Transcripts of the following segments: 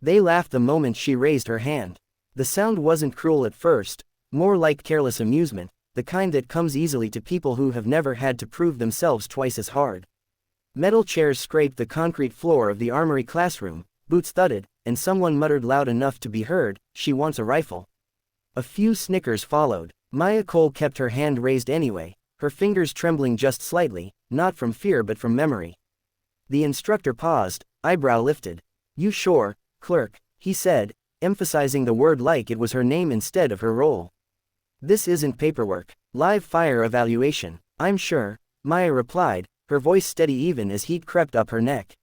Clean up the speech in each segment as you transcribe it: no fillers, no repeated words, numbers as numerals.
They laughed the moment she raised her hand. The sound wasn't cruel at first, more like careless amusement, the kind that comes easily to people who have never had to prove themselves twice as hard. Metal chairs scraped the concrete floor of the armory classroom, boots thudded, and someone muttered loud enough to be heard, "She wants a rifle." A few snickers followed. Maya Cole kept her hand raised anyway, her fingers trembling just slightly, not from fear but from memory. The instructor paused, eyebrow lifted. "You sure, clerk," he said, emphasizing the word like it was her name instead of her role. "This isn't paperwork. Live fire evaluation, I'm sure," Maya replied, her voice steady even as heat crept up her neck.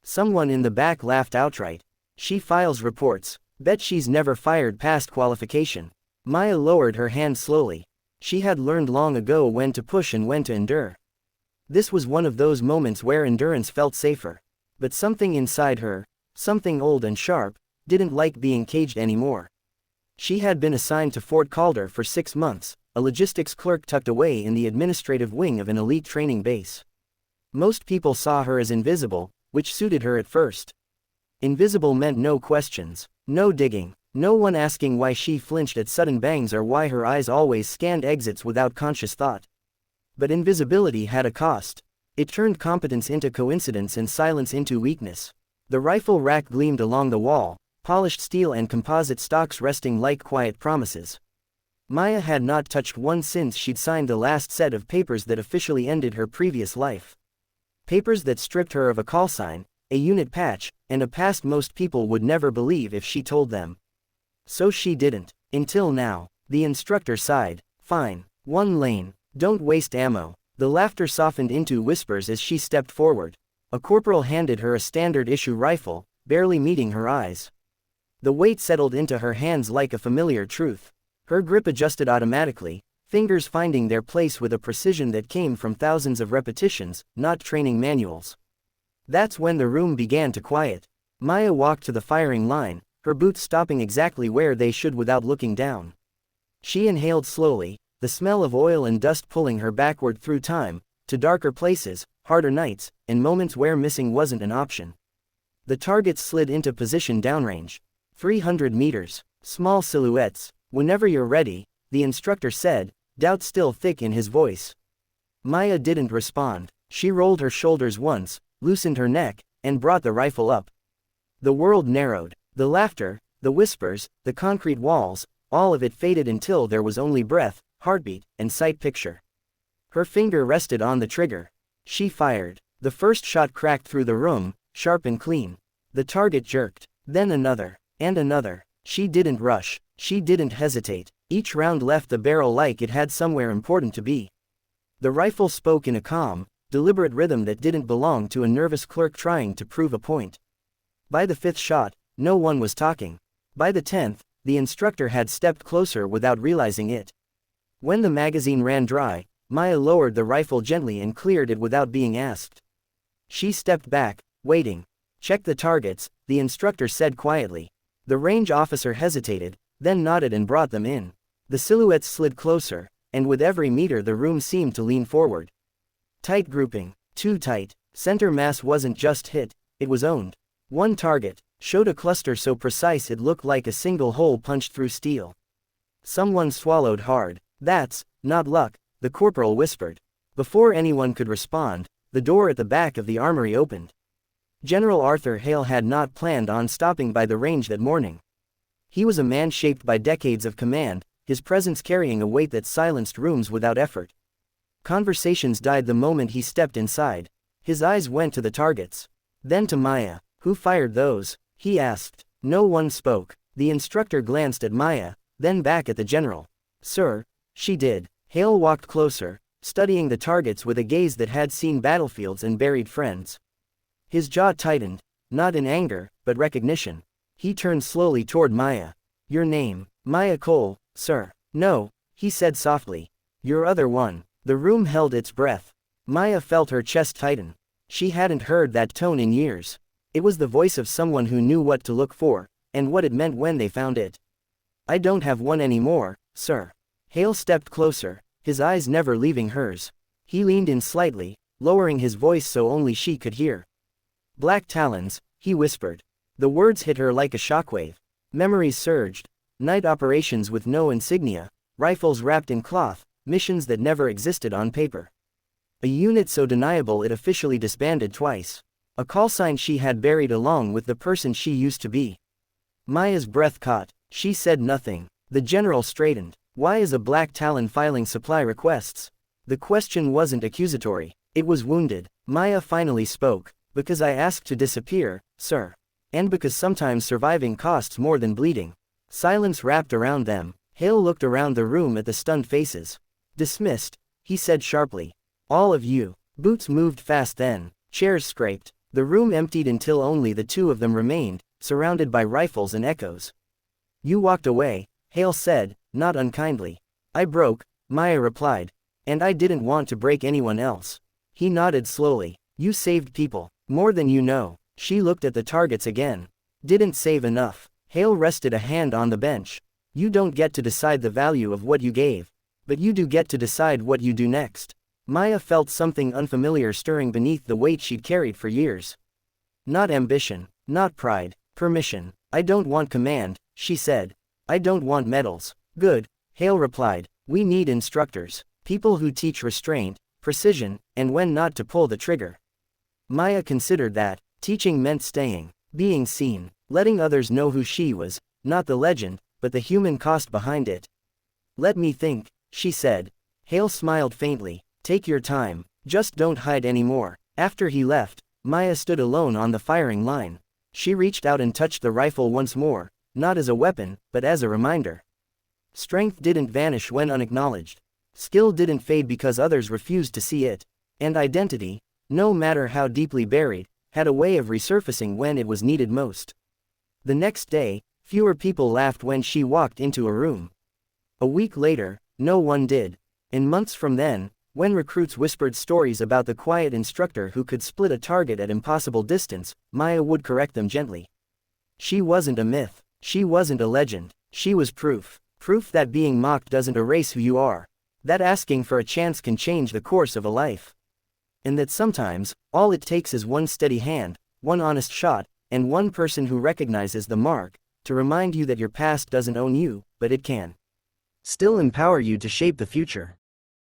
Someone in the back laughed outright. "She files reports. Bet she's never fired past qualification." Maya lowered her hand slowly. She had learned long ago when to push and when to endure. This was one of those moments where endurance felt safer. But something inside her, something old and sharp, didn't like being caged anymore. She had been assigned to Fort Calder for 6 months, a logistics clerk tucked away in the administrative wing of an elite training base. Most people saw her as invisible, which suited her at first. Invisible meant no questions, no digging, no one asking why she flinched at sudden bangs or why her eyes always scanned exits without conscious thought. But invisibility had a cost. It turned competence into coincidence and silence into weakness. The rifle rack gleamed along the wall, polished steel and composite stocks resting like quiet promises. Maya had not touched one since she'd signed the last set of papers that officially ended her previous life. Papers that stripped her of a callsign, a unit patch, and a past most people would never believe if she told them. So she didn't. Until now. The instructor sighed. "Fine. 1 lane. Don't waste ammo." The laughter softened into whispers as she stepped forward. A corporal handed her a standard-issue rifle, barely meeting her eyes. The weight settled into her hands like a familiar truth. Her grip adjusted automatically, fingers finding their place with a precision that came from thousands of repetitions, not training manuals. That's when the room began to quiet. Maya walked to the firing line, her boots stopping exactly where they should without looking down. She inhaled slowly, the smell of oil and dust pulling her backward through time, to darker places, harder nights, and moments where missing wasn't an option. The targets slid into position downrange. 300 meters. Small silhouettes. "Whenever you're ready," the instructor said, doubt still thick in his voice. Maya didn't respond. She rolled her shoulders once, loosened her neck, and brought the rifle up. The world narrowed. The laughter, the whispers, the concrete walls, all of it faded until there was only breath, heartbeat, and sight picture. Her finger rested on the trigger. She fired. The first shot cracked through the room, sharp and clean. The target jerked. Then another. And another. She didn't rush. She didn't hesitate. Each round left the barrel like it had somewhere important to be. The rifle spoke in a calm, deliberate rhythm that didn't belong to a nervous clerk trying to prove a point. By the 5th shot, no one was talking. By the 10th, the instructor had stepped closer without realizing it. When the magazine ran dry, Maya lowered the rifle gently and cleared it without being asked. She stepped back, waiting. "Check the targets," the instructor said quietly. The range officer hesitated, then nodded and brought them in. The silhouettes slid closer, and with every meter the room seemed to lean forward. Tight grouping. Too tight. Center mass wasn't just hit, it was owned. One target showed a cluster so precise it looked like a single hole punched through steel. Someone swallowed hard. "That's not luck," the corporal whispered. Before anyone could respond, the door at the back of the armory opened. General Arthur Hale had not planned on stopping by the range that morning. He was a man shaped by decades of command, his presence carrying a weight that silenced rooms without effort. Conversations died the moment he stepped inside. His eyes went to the targets. Then to Maya. "Who fired those?" he asked. No one spoke. The instructor glanced at Maya, then back at the general. "Sir." She did. Hale walked closer, studying the targets with a gaze that had seen battlefields and buried friends. His jaw tightened, not in anger, but recognition. He turned slowly toward Maya. "Your name?" "Maya Cole, sir." "No," he said softly. "Your other one." The room held its breath. Maya felt her chest tighten. She hadn't heard that tone in years. It was the voice of someone who knew what to look for, and what it meant when they found it. "I don't have one anymore, sir." Hale stepped closer, his eyes never leaving hers. He leaned in slightly, lowering his voice so only she could hear. "Black Talons," he whispered. The words hit her like a shockwave. Memories surged. Night operations with no insignia, rifles wrapped in cloth, missions that never existed on paper. A unit so deniable it officially disbanded twice. A call sign she had buried along with the person she used to be. Maya's breath caught. She said nothing. The general straightened. Why is a black Talon filing supply requests? The question wasn't accusatory. It was wounded. Maya finally spoke. Because I asked to disappear, sir. And because sometimes surviving costs more than bleeding. Silence wrapped around them. Hale looked around the room at the stunned faces. Dismissed, he said sharply. All of you. Boots moved fast then. Chairs scraped. The room emptied until only the two of them remained, surrounded by rifles and echoes. You walked away, Hale said, not unkindly. I broke, Maya replied. And I didn't want to break anyone else. He nodded slowly. You saved people. More than you know. She looked at the targets again. Didn't save enough. Hale rested a hand on the bench. You don't get to decide the value of what you gave. But you do get to decide what you do next. Maya felt something unfamiliar stirring beneath the weight she'd carried for years. Not ambition, not pride, permission. I don't want command, she said. I don't want medals. Good, Hale replied. We need instructors. People who teach restraint, precision, and when not to pull the trigger. Maya considered that. Teaching meant staying, being seen, letting others know who she was, not the legend, but the human cost behind it. Let me think, she said. Hale smiled faintly. Take your time, just don't hide anymore. After he left, Maya stood alone on the firing line. She reached out and touched the rifle once more, not as a weapon, but as a reminder. Strength didn't vanish when unacknowledged. Skill didn't fade because others refused to see it. And identity, no matter how deeply buried, had a way of resurfacing when it was needed most. The next day, fewer people laughed when she walked into a room. A week later, no one did. In months from then, when recruits whispered stories about the quiet instructor who could split a target at impossible distance, Maya would correct them gently. She wasn't a myth. She wasn't a legend. She was proof. Proof that being mocked doesn't erase who you are. That asking for a chance can change the course of a life. And that sometimes, all it takes is one steady hand, one honest shot, and one person who recognizes the mark, to remind you that your past doesn't own you, but it can still empower you to shape the future.